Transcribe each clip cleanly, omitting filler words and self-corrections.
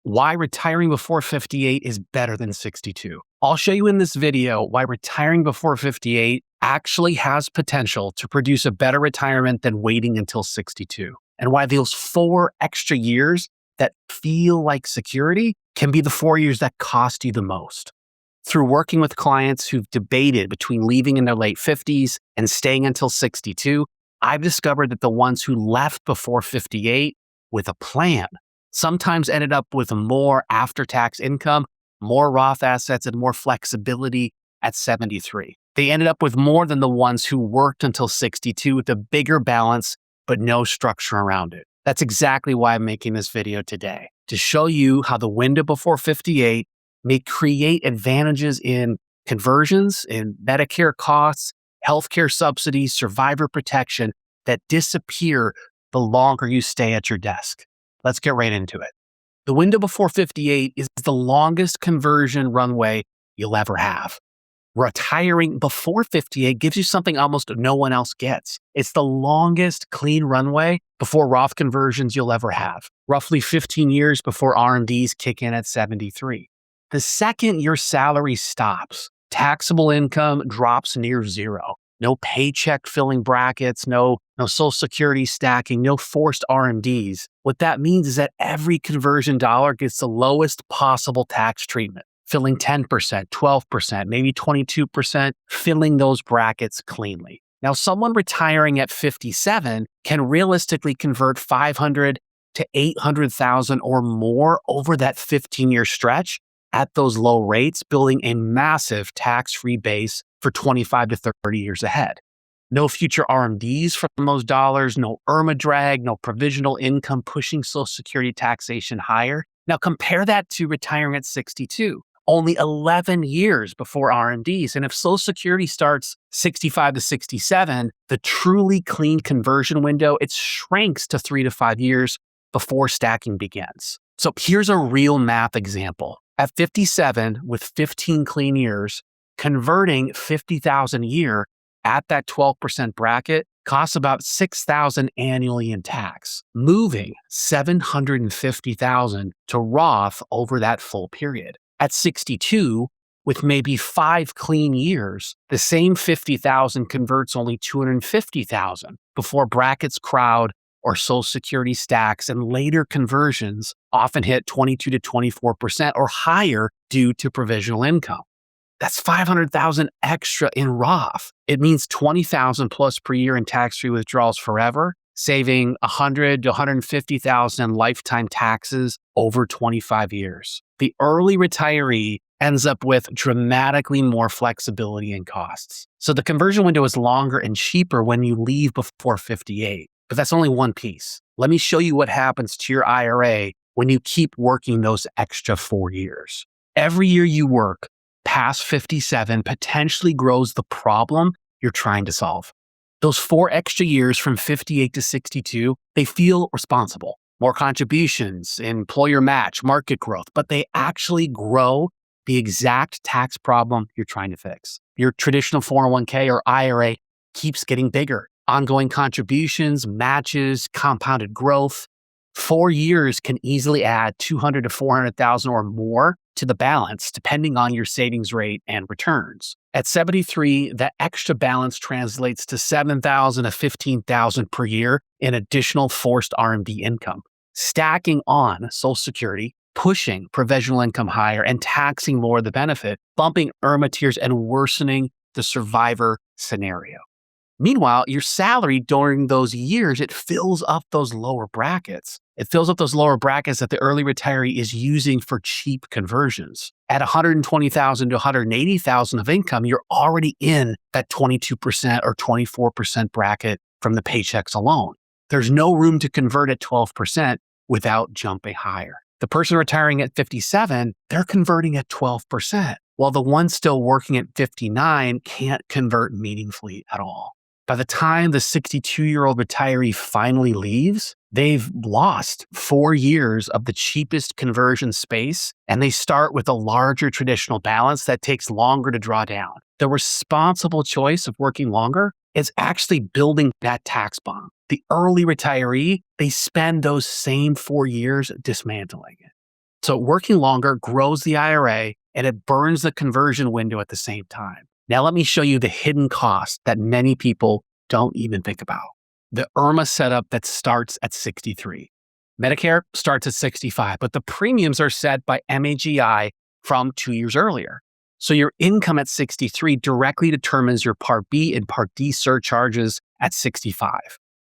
why retiring before 58 is better than 62. I'll show you in this video why retiring before 58 actually has potential to produce a better retirement than waiting until 62, and why those 4 extra years that feel like security can be the 4 years that cost you the most. Through working with clients who've debated between leaving in their late 50s and staying until 62, I've discovered that the ones who left before 58 with a plan sometimes ended up with more after-tax income, more Roth assets, and more flexibility at 73. They ended up with more than the ones who worked until 62 with a bigger balance, but no structure around it. That's exactly why I'm making this video today, to show you how the window before 58 may create advantages in conversions, in Medicare costs, healthcare subsidies, survivor protection that disappear the longer you stay at your desk. Let's get right into it. The window before 58 is the longest conversion runway you'll ever have. Retiring before 58 gives you something almost no one else gets. It's the longest clean runway before Roth conversions you'll ever have, roughly 15 years before RMDs kick in at 73. The second your salary stops, taxable income drops near zero. No paycheck filling brackets, no Social Security stacking, no forced RMDs. What that means is that every conversion dollar gets the lowest possible tax treatment, filling 10%, 12%, maybe 22%, filling those brackets cleanly. Now, someone retiring at 57 can realistically convert 500 to 800,000 or more over that 15-year stretch at those low rates, building a massive tax-free base for 25 to 30 years ahead. No future RMDs from those dollars, no IRMA drag, no provisional income pushing Social Security taxation higher. Now compare that to retiring at 62, only 11 years before RMDs. And if Social Security starts 65 to 67, the truly clean conversion window, it shrinks to 3 to 5 years before stacking begins. So here's a real math example. At 57, with 15 clean years, converting 50,000 a year at that 12% bracket costs about 6,000 annually in tax, moving 750,000 to Roth over that full period. At 62, with maybe 5 clean years, the same 50,000 converts only 250,000 before brackets crowd or Social Security stacks, and later conversions often hit 22 to 24% or higher due to provisional income. That's 500,000 extra in Roth. It means 20,000 plus per year in tax-free withdrawals forever, saving 100 to 150,000 in lifetime taxes over 25 years. The early retiree ends up with dramatically more flexibility and costs. So the conversion window is longer and cheaper when you leave before 58. But that's only one piece. Let me show you what happens to your IRA when you keep working those extra 4 years. Every year you work past 57 potentially grows the problem you're trying to solve. Those 4 extra years from 58 to 62, they feel responsible. More contributions, employer match, market growth, but they actually grow the exact tax problem you're trying to fix. Your traditional 401k or IRA keeps getting bigger. Ongoing contributions, matches, compounded growth. 4 years can easily add 200 to 400,000 or more to the balance, depending on your savings rate and returns. At 73, that extra balance translates to 7,000 to 15,000 per year in additional forced RMD income. Stacking on Social Security, pushing provisional income higher, and taxing more of the benefit, bumping IRMA tiers and worsening the survivor scenario. Meanwhile, your salary during those years, it fills up those lower brackets. It fills up those lower brackets that the early retiree is using for cheap conversions. At 120,000 to 180,000 of income, you're already in that 22% or 24% bracket from the paychecks alone. There's no room to convert at 12% without jumping higher. The person retiring at 57, they're converting at 12%, while the one still working at 59 can't convert meaningfully at all. By the time the 62-year-old retiree finally leaves, they've lost 4 years of the cheapest conversion space, and they start with a larger traditional balance that takes longer to draw down. The responsible choice of working longer is actually building that tax bomb. The early retiree, they spend those same 4 years dismantling it. So working longer grows the IRA and it burns the conversion window at the same time. Now let me show you the hidden cost that many people don't even think about. The IRMA setup that starts at 63. Medicare starts at 65, but the premiums are set by MAGI from 2 years earlier. So your income at 63 directly determines your Part B and Part D surcharges at 65.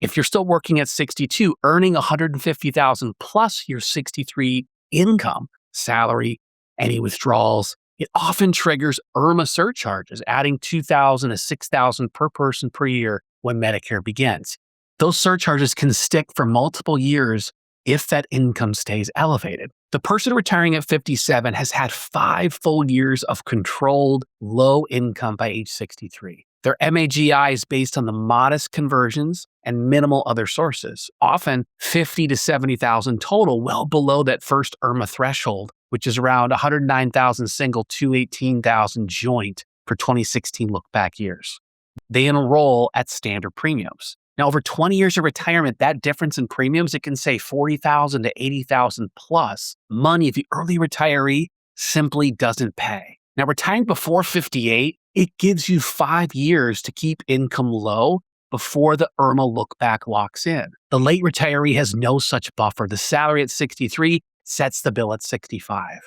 If you're still working at 62, earning $150,000 plus your 63 income, salary, any withdrawals, it often triggers IRMA surcharges, adding $2,000 to $6,000 per person per year when Medicare begins. Those surcharges can stick for multiple years if that income stays elevated. The person retiring at 57 has had 5 full years of controlled low income by age 63. Their MAGI is based on the modest conversions and minimal other sources, often $50,000 to $70,000 total, well below that first IRMA threshold, which is around $109,000 single, $218,000 joint for 2016 look-back years. They enroll at standard premiums. Now, over 20 years of retirement, that difference in premiums, it can save $40,000 to $80,000 plus money if the early retiree simply doesn't pay. Now, retiring before 58, it gives you 5 years to keep income low before the IRMA look-back locks in. The late retiree has no such buffer. The salary at 63 sets the bill at 65.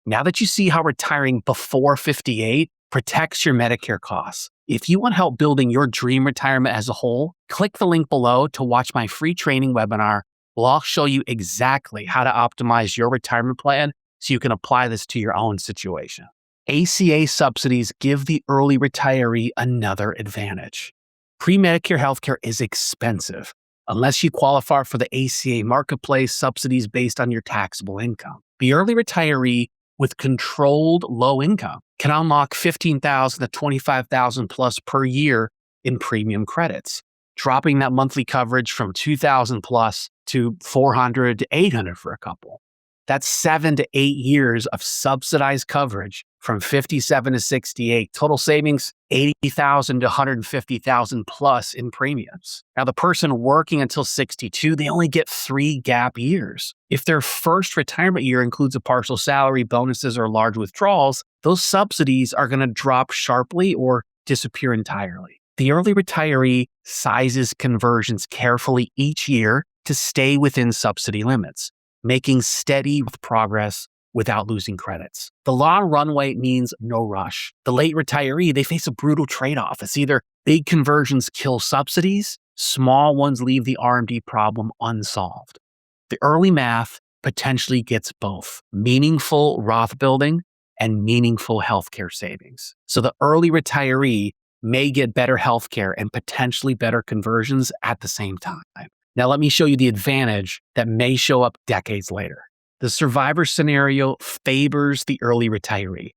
Now that you see how retiring before 58 protects your Medicare costs, if you want help building your dream retirement as a whole, click the link below to watch my free training webinar. I'll show you exactly how to optimize your retirement plan so you can apply this to your own situation. ACA subsidies give the early retiree another advantage. Pre-Medicare healthcare is expensive unless you qualify for the ACA marketplace subsidies based on your taxable income. The early retiree with controlled low income can unlock $15,000 to $25,000 plus per year in premium credits, dropping that monthly coverage from $2,000 plus to $400 to $800 for a couple. That's 7 to 8 years of subsidized coverage from 57 to 68. Total savings, $80,000 to $150,000 plus in premiums. Now, the person working until 62, they only get 3 gap years. If their first retirement year includes a partial salary, bonuses, or large withdrawals, those subsidies are going to drop sharply or disappear entirely. The early retiree sizes conversions carefully each year to stay within subsidy limits, making steady progress without losing credits. The long runway means no rush. The late retiree, they face a brutal trade-off. It's either big conversions kill subsidies, small ones leave the RMD problem unsolved. The early math potentially gets both meaningful Roth building and meaningful healthcare savings. So the early retiree may get better healthcare and potentially better conversions at the same time. Now, let me show you the advantage that may show up decades later. The survivor scenario favors the early retiree.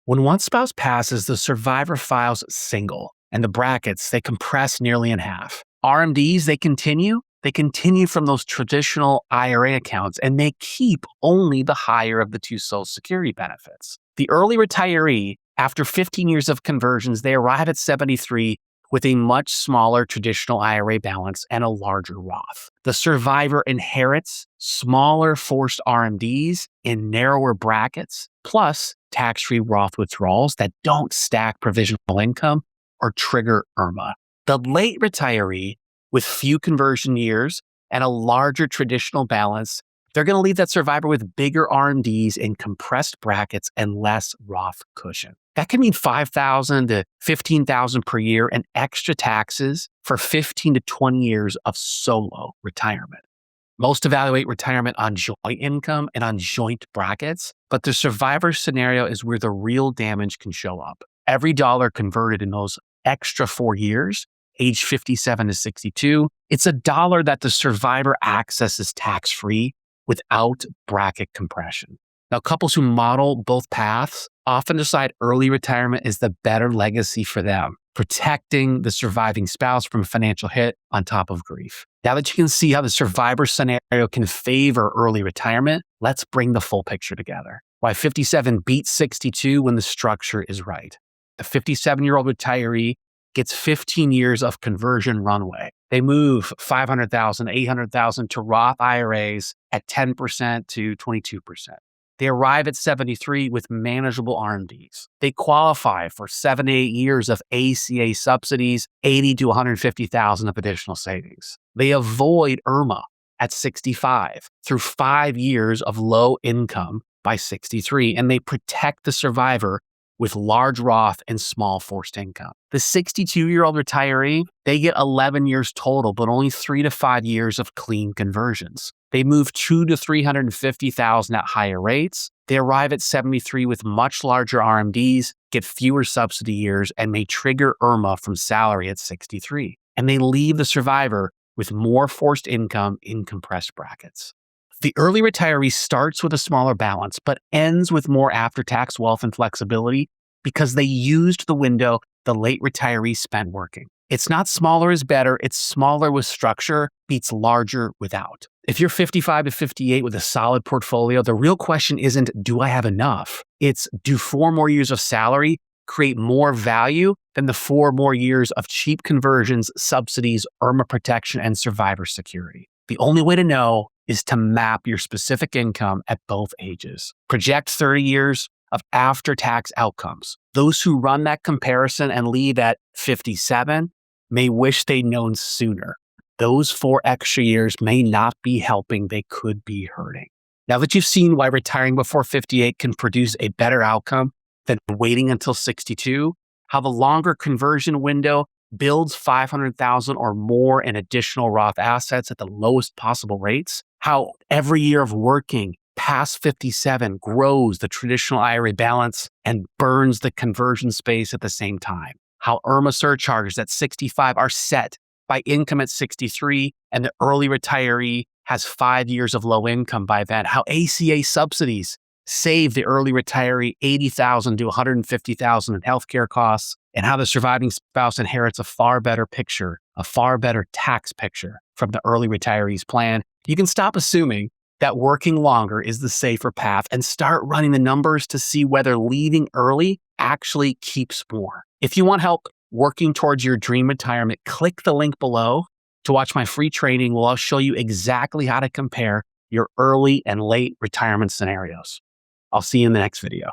When one spouse passes, the survivor files single, and the brackets, they compress nearly in half. RMDs, they continue from those traditional IRA accounts, and they keep only the higher of the 2 Social Security benefits. The early retiree, after 15 years of conversions, they arrive at 73 with a much smaller traditional IRA balance and a larger Roth. The survivor inherits smaller forced RMDs in narrower brackets, plus tax-free Roth withdrawals that don't stack provisional income or trigger IRMA. The late retiree, with few conversion years and a larger traditional balance, they're going to leave that survivor with bigger RMDs in compressed brackets and less Roth cushion. That can mean $5,000 to $15,000 per year and extra taxes for 15 to 20 years of solo retirement. Most evaluate retirement on joint income and on joint brackets, but the survivor scenario is where the real damage can show up. Every dollar converted in those extra 4 years, age 57 to 62, it's a dollar that the survivor accesses tax-free without bracket compression. Now, couples who model both paths often decide early retirement is the better legacy for them, protecting the surviving spouse from financial hit on top of grief. Now that you can see how the survivor scenario can favor early retirement, let's bring the full picture together. Why 57 beats 62 when the structure is right. The 57-year-old retiree gets 15 years of conversion runway. They move $500,000, $800,000 to Roth IRAs at 10% to 22%. They arrive at 73 with manageable RMDs. They qualify for 7 to 8 years of ACA subsidies, 80 to 150,000 of additional savings. They avoid IRMA at 65 through 5 years of low income by 63, and they protect the survivor with large Roth and small forced income. The 62-year-old retiree, they get 11 years total, but only 3 to 5 years of clean conversions. They move 2 to 350,000 at higher rates. They arrive at 73 with much larger RMDs, get fewer subsidy years, and may trigger IRMA from salary at 63. And they leave the survivor with more forced income in compressed brackets. The early retiree starts with a smaller balance, but ends with more after-tax wealth and flexibility because they used the window the late retiree spent working. It's not smaller is better, it's smaller with structure beats larger without. If you're 55 to 58 with a solid portfolio, the real question isn't, do I have enough? It's, do 4 more years of salary create more value than the 4 more years of cheap conversions, subsidies, IRMA protection, and survivor security? The only way to know is to map your specific income at both ages. Project 30 years of after-tax outcomes. Those who run that comparison and leave at 57 may wish they'd known sooner. Those 4 extra years may not be helping, they could be hurting. Now that you've seen why retiring before 58 can produce a better outcome than waiting until 62, how the longer conversion window builds 500,000 or more in additional Roth assets at the lowest possible rates, how every year of working past 57 grows the traditional IRA balance and burns the conversion space at the same time, how IRMA surcharges at 65 are set by income at 63 and the early retiree has 5 years of low income by then, how ACA subsidies save the early retiree 80,000 to 150,000 in healthcare costs, and how the surviving spouse inherits a far better picture, a far better tax picture from the early retiree's plan. You can stop assuming that working longer is the safer path and start running the numbers to see whether leaving early actually keeps more. If you want help working towards your dream retirement, click the link below to watch my free training where I'll show you exactly how to compare your early and late retirement scenarios. I'll see you in the next video.